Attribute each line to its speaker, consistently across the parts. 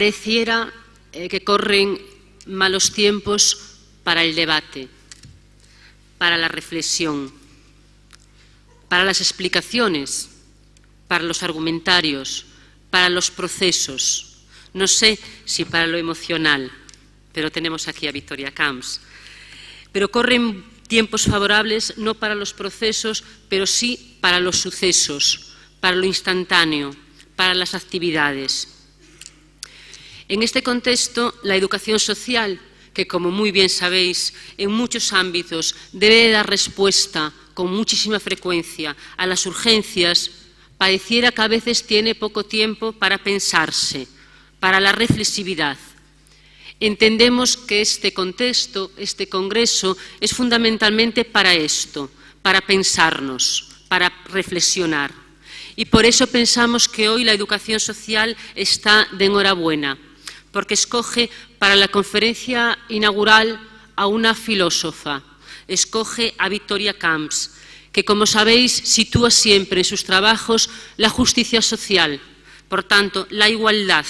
Speaker 1: Pareciera que corren malos tiempos para el debate, para la reflexión, para las explicaciones, para los argumentarios, para los procesos. No sé si para lo emocional, pero tenemos aquí a Victoria Camps. Pero corren tiempos favorables no para los procesos, pero sí para los sucesos, para lo instantáneo, para las actividades. En este contexto, la educación social, que como muy bien sabéis, en muchos ámbitos debe dar respuesta con muchísima frecuencia a las urgencias, pareciera que a veces tiene poco tiempo para pensarse, para la reflexividad. Entendemos que este contexto, este congreso, es fundamentalmente para esto, para pensarnos, para reflexionar. Y por eso pensamos que hoy la educación social está de enhorabuena, porque escoge para la conferencia inaugural a una filósofa, escoge a Victoria Camps, que, como sabéis, sitúa siempre en sus trabajos la justicia social, por tanto, la igualdad,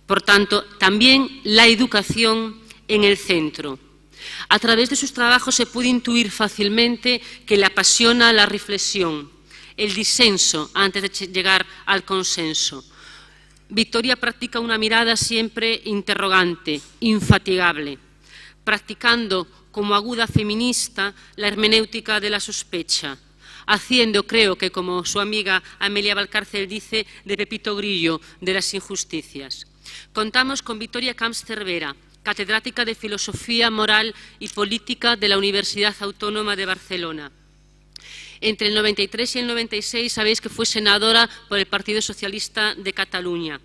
Speaker 1: por tanto, también la educación en el centro. A través de sus trabajos se puede intuir fácilmente que le apasiona la reflexión, el disenso antes de llegar al consenso. Victoria practica una mirada siempre interrogante, infatigable, practicando como aguda feminista la hermenéutica de la sospecha, haciendo, creo que como su amiga Amelia Valcárcel dice, de Pepito Grillo de las injusticias. Contamos con Victoria Camps Cervera, catedrática de Filosofía Moral y Política de la Universidad Autónoma de Barcelona. Entre el 93 y el 96 sabéis que fue senadora por el Partido Socialista de Cataluña.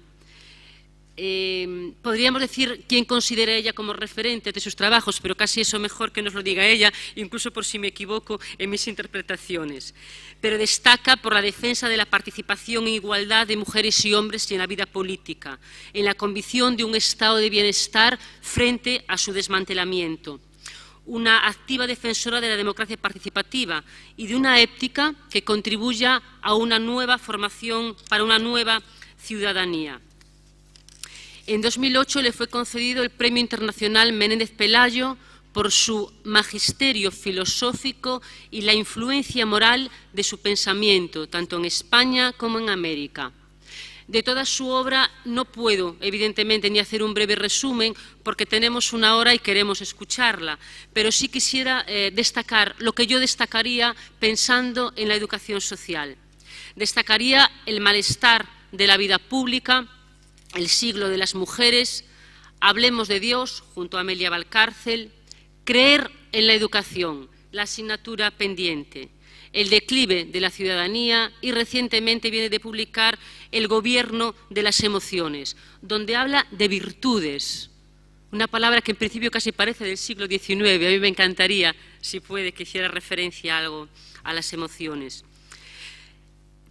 Speaker 1: Podríamos decir quién considera ella como referente de sus trabajos, pero casi eso mejor que nos lo diga ella, incluso por si me equivoco en mis interpretaciones. Pero destaca por la defensa de la participación e igualdad de mujeres y hombres en la vida política, en la convicción de un estado de bienestar frente a su desmantelamiento. Una activa defensora de la democracia participativa y de una ética que contribuya a una nueva formación para una nueva ciudadanía. En 2008 le fue concedido el Premio Internacional Menéndez Pelayo por su magisterio filosófico y la influencia moral de su pensamiento, tanto en España como en América. De toda su obra no puedo, evidentemente, ni hacer un breve resumen porque tenemos una hora y queremos escucharla, pero sí quisiera destacar lo que yo destacaría pensando en la educación social. Destacaría el malestar de la vida pública, el siglo de las mujeres, hablemos de Dios, junto a Amelia Valcárcel, creer en la educación, la asignatura pendiente, el declive de la ciudadanía y recientemente viene de publicar El gobierno de las emociones, donde habla de virtudes, una palabra que en principio casi parece del siglo XIX, a mí me encantaría, si puede, que hiciera referencia a algo a las emociones.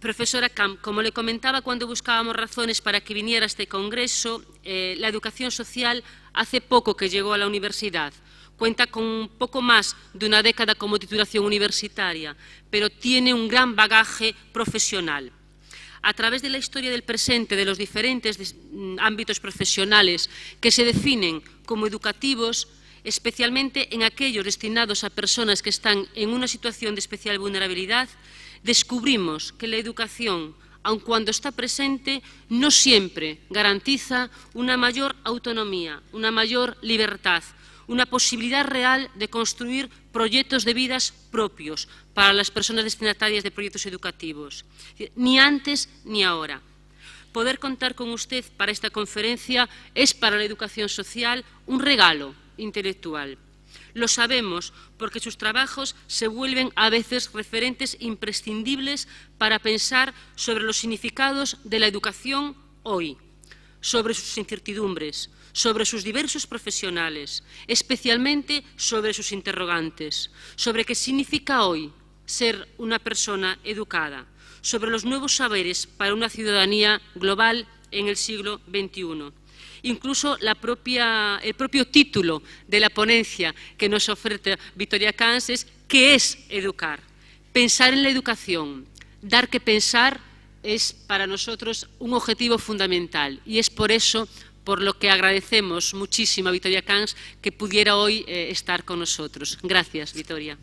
Speaker 1: Profesora Camps, como le comentaba cuando buscábamos razones para que viniera a este congreso, la educación social hace poco que llegó a la universidad. Cuenta con un poco más de una década como titulación universitaria, pero tiene un gran bagaje profesional. A través de la historia del presente de los diferentes ámbitos profesionales que se definen como educativos, especialmente en aquellos destinados a personas que están en una situación de especial vulnerabilidad, descubrimos que la educación, aun cuando está presente, no siempre garantiza una mayor autonomía, una mayor libertad, una posibilidad real de construir proyectos de vidas propios para las personas destinatarias de proyectos educativos, ni antes ni ahora. Poder contar con usted para esta conferencia es para la educación social un regalo intelectual. Lo sabemos porque sus trabajos se vuelven a veces referentes imprescindibles para pensar sobre los significados de la educación hoy, sobre sus incertidumbres, sobre sus diversos profesionales, especialmente sobre sus interrogantes, sobre qué significa hoy ser una persona educada, sobre los nuevos saberes para una ciudadanía global en el siglo XXI. Incluso el propio título de la ponencia que nos ofrece Victoria Camps es ¿qué es educar? Pensar en la educación, dar que pensar es para nosotros un objetivo fundamental y es por eso por lo que agradecemos muchísimo a Victoria Camps que pudiera hoy estar con nosotros. Gracias, Victoria.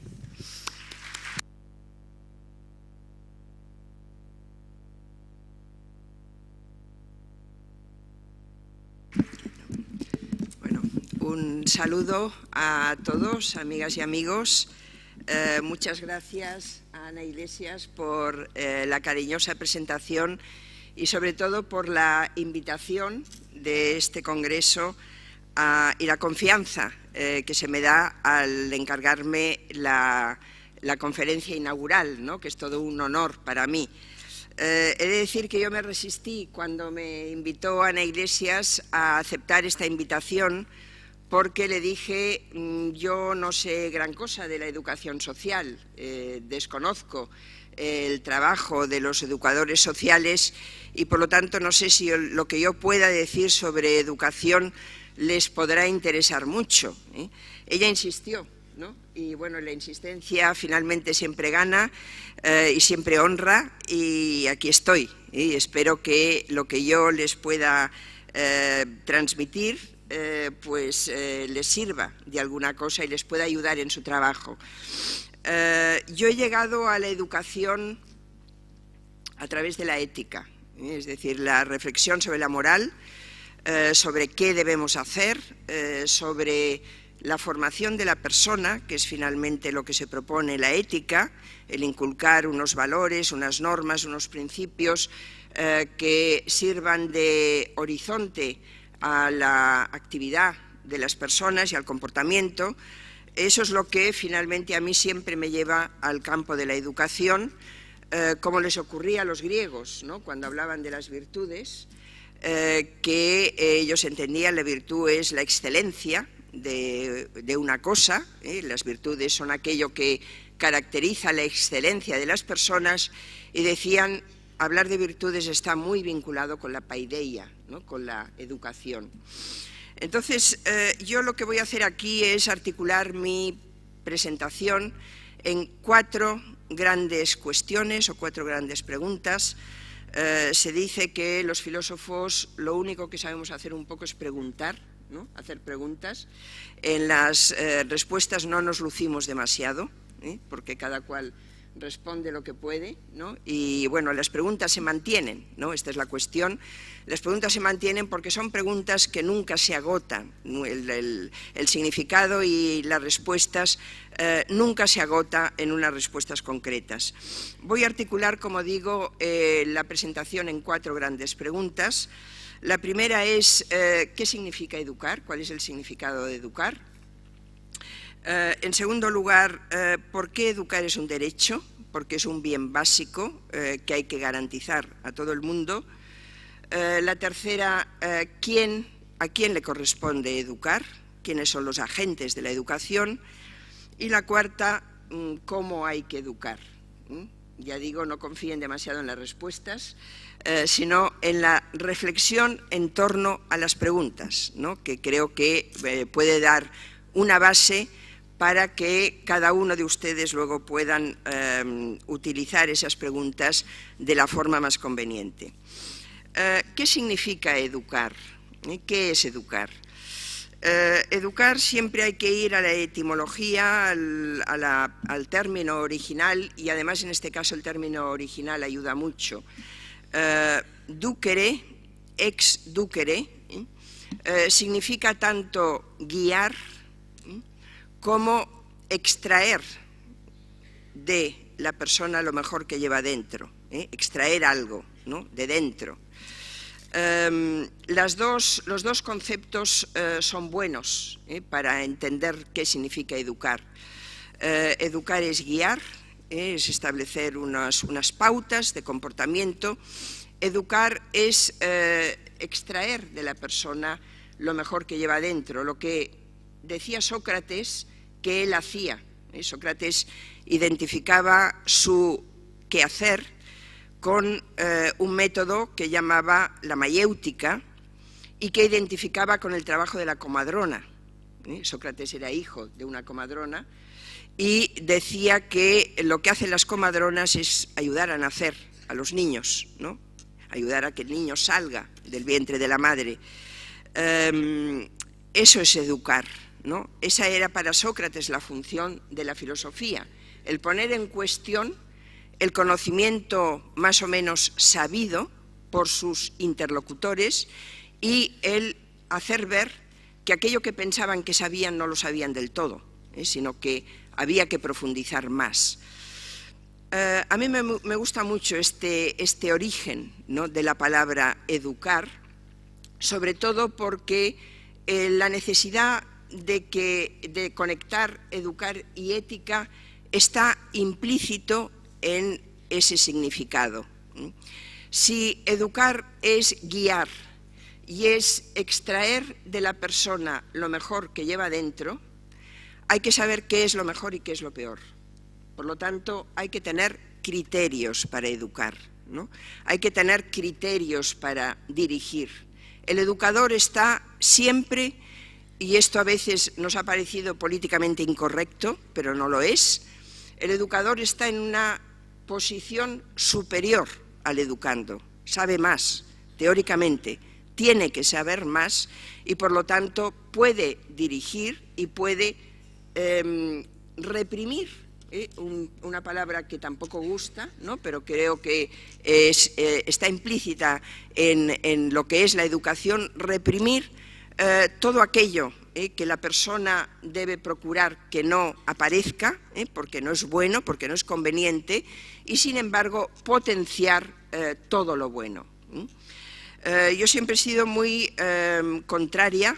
Speaker 2: Bueno, un saludo a todos, amigas y amigos. Muchas gracias a Ana Iglesias por la cariñosa presentación y sobre todo por la invitación de este congreso y la confianza que se me da al encargarme la conferencia inaugural, ¿no? Que es todo un honor para mí. He de decir que yo me resistí cuando me invitó Ana Iglesias a aceptar esta invitación, porque le dije, yo no sé gran cosa de la educación social, desconozco el trabajo de los educadores sociales y por lo tanto no sé si lo que yo pueda decir sobre educación les podrá interesar mucho. Ella insistió, ¿no? Y bueno, la insistencia finalmente siempre gana y siempre honra, y aquí estoy. Y espero que lo que yo les pueda transmitir pues les sirva de alguna cosa y les pueda ayudar en su trabajo. Yo he llegado a la educación a través de la ética, es decir, la reflexión sobre la moral, sobre qué debemos hacer, sobre la formación de la persona, que es finalmente lo que se propone la ética, el inculcar unos valores, unas normas, unos principios que sirvan de horizonte a la actividad de las personas y al comportamiento. Eso es lo que finalmente a mí siempre me lleva al campo de la educación, como les ocurría a los griegos, ¿no? Cuando hablaban de las virtudes, que ellos entendían la virtud es la excelencia de una cosa, las virtudes son aquello que caracteriza la excelencia de las personas, y decían, hablar de virtudes está muy vinculado con la paideia, ¿no? Con la educación. Entonces, yo lo que voy a hacer aquí es articular mi presentación en 4 grandes cuestiones o 4 grandes preguntas. Se dice que los filósofos lo único que sabemos hacer un poco es preguntar, ¿no? Hacer preguntas. En las respuestas no nos lucimos demasiado, porque cada cual responde lo que puede, ¿no? Y bueno, las preguntas se mantienen, ¿no? Esta es la cuestión. Las preguntas se mantienen porque son preguntas que nunca se agotan. El significado y las respuestas nunca se agota en unas respuestas concretas. Voy a articular, como digo, la presentación en 4 grandes preguntas. La primera es, ¿qué significa educar? ¿Cuál es el significado de educar? En segundo lugar, ¿por qué educar es un derecho? Porque es un bien básico que hay que garantizar a todo el mundo. La tercera, ¿a quién le corresponde educar? ¿Quiénes son los agentes de la educación? Y la cuarta, ¿cómo hay que educar? Ya digo, no confíen demasiado en las respuestas, sino en la reflexión en torno a las preguntas, ¿no? Que creo que puede dar una base para que cada uno de ustedes luego puedan utilizar esas preguntas de la forma más conveniente. ¿Qué significa educar? ¿Qué es educar? Educar siempre hay que ir a la etimología, al término original, y además en este caso el término original ayuda mucho. Ducere, ex ducere, significa tanto guiar como extraer de la persona lo mejor que lleva dentro, extraer algo, ¿no? De dentro. Los dos conceptos son buenos para entender qué significa educar. Educar es guiar, es establecer unas pautas de comportamiento. Educar es extraer de la persona lo mejor que lleva dentro, lo que decía Sócrates que él hacía. Sócrates identificaba su quehacer con un método que llamaba la mayéutica y que identificaba con el trabajo de la comadrona. Sócrates era hijo de una comadrona y decía que lo que hacen las comadronas es ayudar a nacer a los niños, ¿no? Ayudar a que el niño salga del vientre de la madre. Eso es educar, ¿no? Esa era para Sócrates la función de la filosofía, el poner en cuestión el conocimiento más o menos sabido por sus interlocutores y el hacer ver que aquello que pensaban que sabían no lo sabían del todo, sino que había que profundizar más. A mí me gusta mucho este origen, ¿no?, de la palabra educar, sobre todo porque la necesidad de conectar educar y ética está implícito en ese significado. Si educar es guiar y es extraer de la persona lo mejor que lleva dentro, hay que saber qué es lo mejor y qué es lo peor. Por lo tanto, hay que tener criterios para educar, ¿no? Hay que tener criterios para dirigir. El educador está siempre, y esto a veces nos ha parecido políticamente incorrecto, pero no lo es, el educador está en una posición superior al educando, sabe más, teóricamente, tiene que saber más y por lo tanto puede dirigir y puede reprimir. Una palabra que tampoco gusta, ¿no?, pero creo que está implícita en lo que es la educación, reprimir todo aquello que la persona debe procurar que no aparezca, porque no es bueno, porque no es conveniente, y sin embargo potenciar todo lo bueno. Yo siempre he sido muy contraria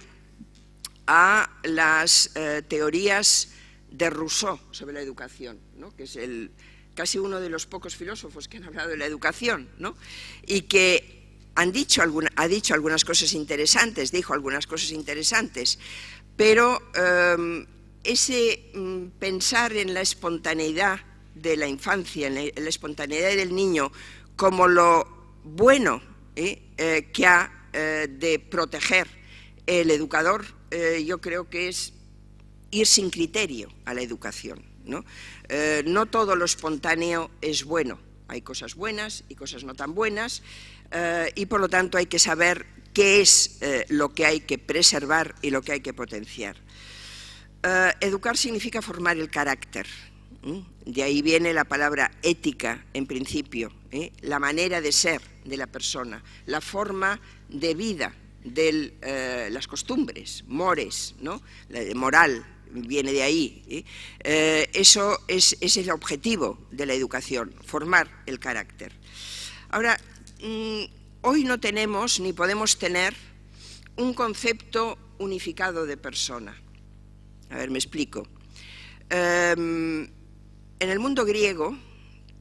Speaker 2: a las teorías de Rousseau sobre la educación, ¿no?, que es casi uno de los pocos filósofos que han hablado de la educación, ¿no?, y que ha dicho algunas cosas interesantes, dijo algunas cosas interesantes, pero ese pensar en la espontaneidad de la infancia, en la espontaneidad del niño, como lo bueno que ha de proteger el educador, yo creo que es ir sin criterio a la educación, ¿no? No todo lo espontáneo es bueno, hay cosas buenas y cosas no tan buenas, y por lo tanto hay que saber qué es lo que hay que preservar y lo que hay que potenciar. Educar significa formar el carácter, de ahí viene la palabra ética en principio, la manera de ser de la persona, la forma de vida, las costumbres, mores, ¿no?, moral, viene de ahí. Eso es el objetivo de la educación, formar el carácter. Ahora, hoy no tenemos ni podemos tener un concepto unificado de persona. A ver, me explico. En el mundo griego,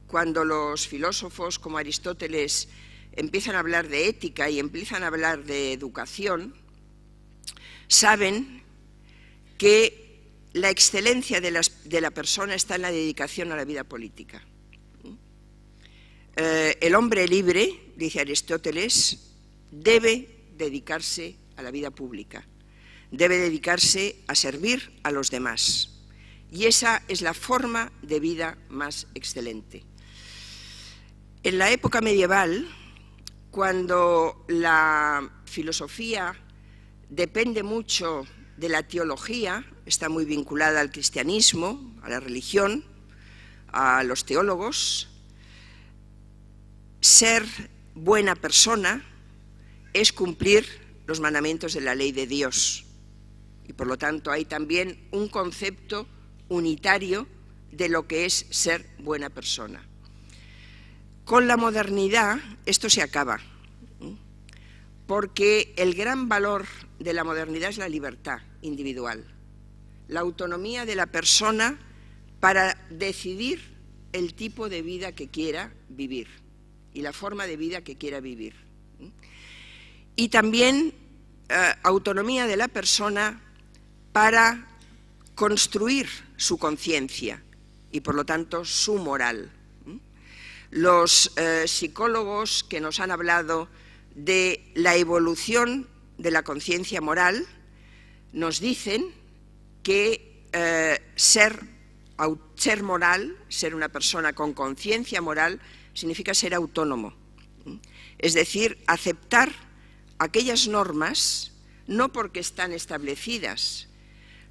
Speaker 2: cuando los filósofos como Aristóteles empiezan a hablar de ética y empiezan a hablar de educación, saben que la excelencia de la persona está en la dedicación a la vida política. El hombre libre, dice Aristóteles, debe dedicarse a la vida pública, debe dedicarse a servir a los demás. Y esa es la forma de vida más excelente. En la época medieval, cuando la filosofía depende mucho de la teología, está muy vinculada al cristianismo, a la religión, a los teólogos, ser buena persona es cumplir los mandamientos de la ley de Dios. Y por lo tanto hay también un concepto unitario de lo que es ser buena persona. Con la modernidad esto se acaba, porque el gran valor de la modernidad es la libertad individual, la autonomía de la persona para decidir el tipo de vida que quiera vivir y la forma de vida que quiera vivir. Y también autonomía de la persona para construir su conciencia y por lo tanto su moral. Los psicólogos que nos han hablado de la evolución de la conciencia moral nos dicen que ser moral, ser una persona con conciencia moral, significa ser autónomo. Es decir, aceptar aquellas normas no porque están establecidas,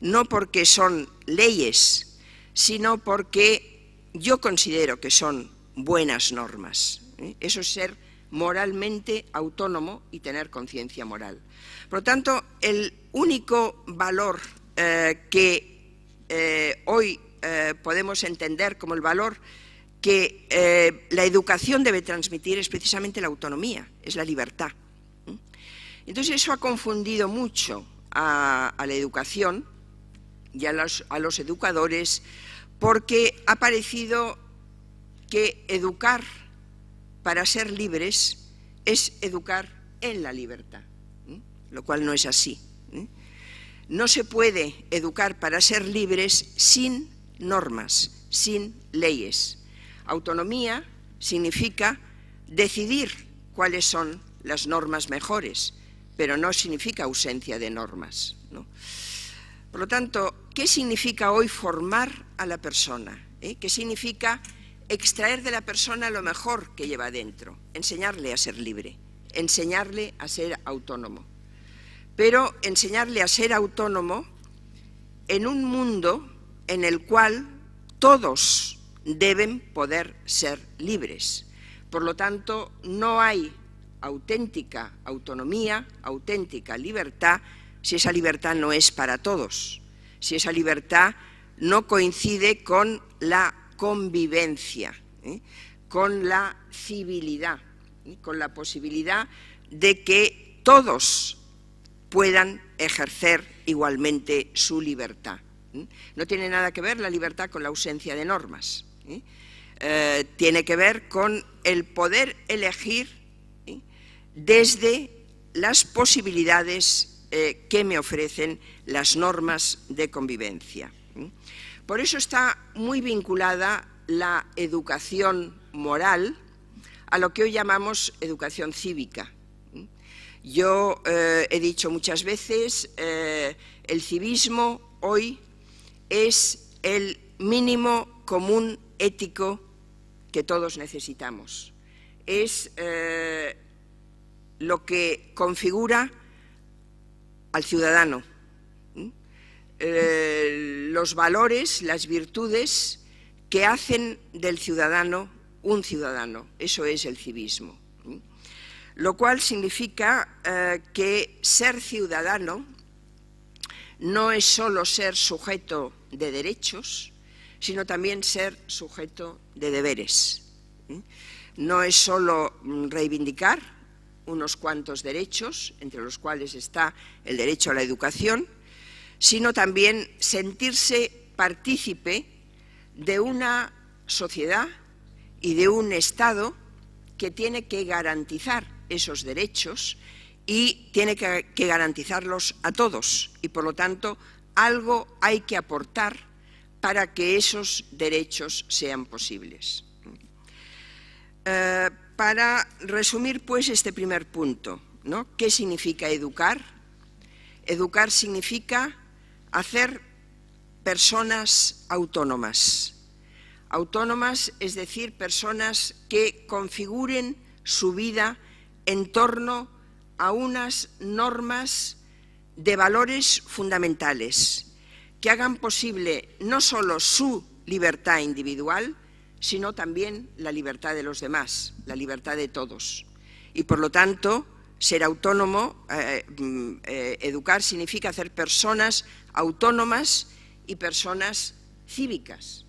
Speaker 2: no porque son leyes, sino porque yo considero que son buenas normas. Eso es ser moralmente autónomo y tener conciencia moral. Por lo tanto, el único valor que hoy podemos entender como el valor que la educación debe transmitir es precisamente la autonomía, es la libertad. Entonces eso ha confundido mucho a la educación y a los educadores, porque ha parecido que educar para ser libres es educar en la libertad, lo cual no es así. No se puede educar para ser libres sin normas, sin leyes. Autonomía significa decidir cuáles son las normas mejores, pero no significa ausencia de normas, ¿no? Por lo tanto, ¿qué significa hoy formar a la persona? ¿Qué significa extraer de la persona lo mejor que lleva dentro? Enseñarle a ser libre, enseñarle a ser autónomo. Pero enseñarle a ser autónomo en un mundo en el cual todos deben poder ser libres. Por lo tanto, no hay auténtica autonomía, auténtica libertad, si esa libertad no es para todos, si esa libertad no coincide con la convivencia, con la civilidad, con la posibilidad de que todos puedan ejercer igualmente su libertad. No tiene nada que ver la libertad con la ausencia de normas. Tiene que ver con el poder elegir desde las posibilidades que me ofrecen las normas de convivencia. Por eso está muy vinculada la educación moral a lo que hoy llamamos educación cívica. Yo he dicho muchas veces, el civismo hoy es el mínimo común ético que todos necesitamos. Es lo que configura al ciudadano, los valores, las virtudes que hacen del ciudadano un ciudadano. Eso es el civismo. Lo cual significa que ser ciudadano no es solo ser sujeto de derechos, sino también ser sujeto de deberes. No es solo reivindicar unos cuantos derechos, entre los cuales está el derecho a la educación, sino también sentirse partícipe de una sociedad y de un Estado que tiene que garantizar esos derechos y tiene que garantizarlos a todos, y por lo tanto algo hay que aportar para que esos derechos sean posibles. Para resumir pues este primer punto, ¿no? ¿Qué significa educar? Educar significa hacer personas autónomas. Autónomas, es decir, personas que configuren su vida en torno a unas normas de valores fundamentales que hagan posible no solo su libertad individual, sino también la libertad de los demás, la libertad de todos. Y por lo tanto, ser autónomo, educar significa hacer personas autónomas y personas cívicas,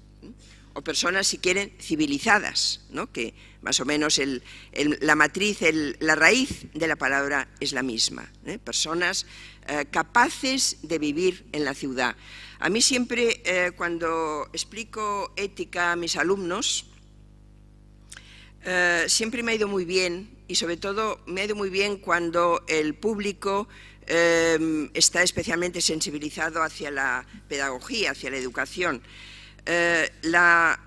Speaker 2: o personas, si quieren, civilizadas, ¿no? Que más o menos la matriz, la raíz de la palabra es la misma, personas capaces de vivir en la ciudad. A mí siempre, cuando explico ética a mis alumnos, siempre me ha ido muy bien, y sobre todo me ha ido muy bien cuando el público está especialmente sensibilizado hacia la pedagogía, hacia la educación. La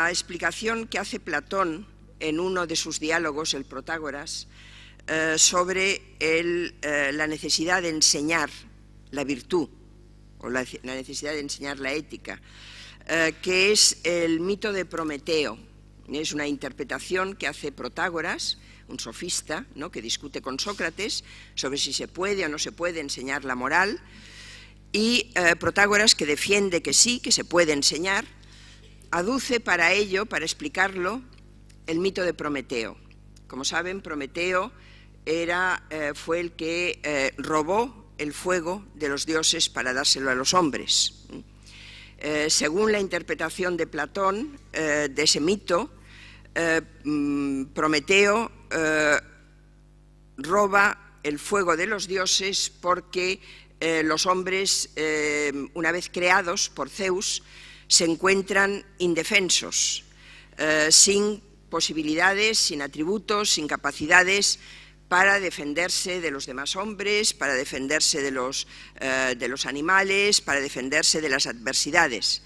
Speaker 2: explicación que hace Platón en uno de sus diálogos, el Protágoras, sobre la necesidad de enseñar la virtud, o la necesidad de enseñar la ética, que es el mito de Prometeo. Es una interpretación que hace Protágoras, un sofista, ¿no?, que discute con Sócrates sobre si se puede o no se puede enseñar la moral, y Protágoras, que defiende que sí, que se puede enseñar, aduce para ello, para explicarlo, el mito de Prometeo. Como saben, Prometeo fue el que robó el fuego de los dioses para dárselo a los hombres. Según la interpretación de Platón de ese mito, Prometeo roba el fuego de los dioses porque los hombres, una vez creados por Zeus, se encuentran indefensos, sin posibilidades, sin atributos, sin capacidades para defenderse de los demás hombres, para defenderse de los animales, para defenderse de las adversidades.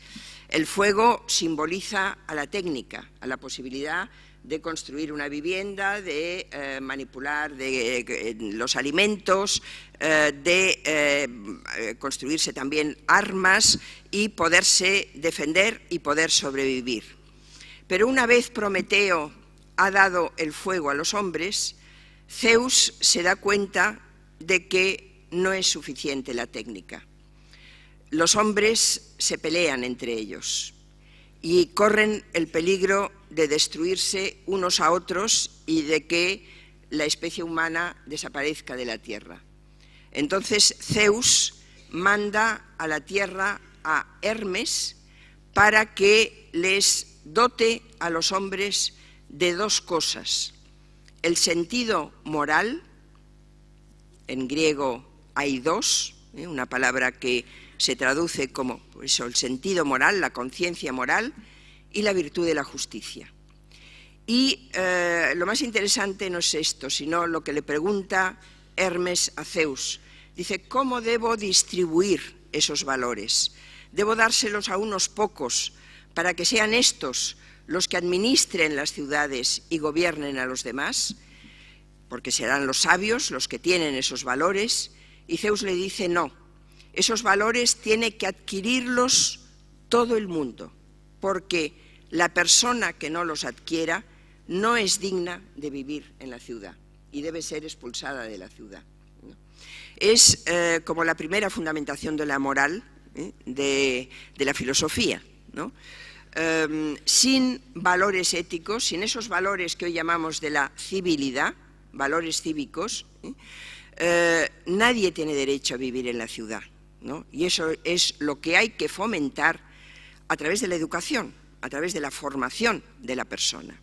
Speaker 2: El fuego simboliza a la técnica, a la posibilidad de construir una vivienda, de manipular los alimentos, de construirse también armas y poderse defender y poder sobrevivir. Pero una vez Prometeo ha dado el fuego a los hombres, Zeus se da cuenta de que no es suficiente la técnica. Los hombres se pelean entre ellos y corren el peligro de destruirse unos a otros y de que la especie humana desaparezca de la Tierra. Entonces Zeus manda a la Tierra a Hermes para que les dote a los hombres de dos cosas: el sentido moral, en griego hay dos, una palabra que se traduce como eso, el sentido moral, la conciencia moral, y la virtud de la justicia. Y lo más interesante no es esto, sino lo que le pregunta Hermes a Zeus. Dice: ¿cómo debo distribuir esos valores? ¿Debo dárselos a unos pocos para que sean estos los que administren las ciudades y gobiernen a los demás? Porque serán los sabios los que tienen esos valores. Y Zeus le dice: no, esos valores tiene que adquirirlos todo el mundo, porque la persona que no los adquiera no es digna de vivir en la ciudad y debe ser expulsada de la ciudad. Es como la primera fundamentación de la moral, de la filosofía, ¿no? Sin valores éticos, sin esos valores que hoy llamamos de la civilidad, valores cívicos, nadie tiene derecho a vivir en la ciudad, ¿no? Y eso es lo que hay que fomentar a través de la educación, a través de la formación de la persona.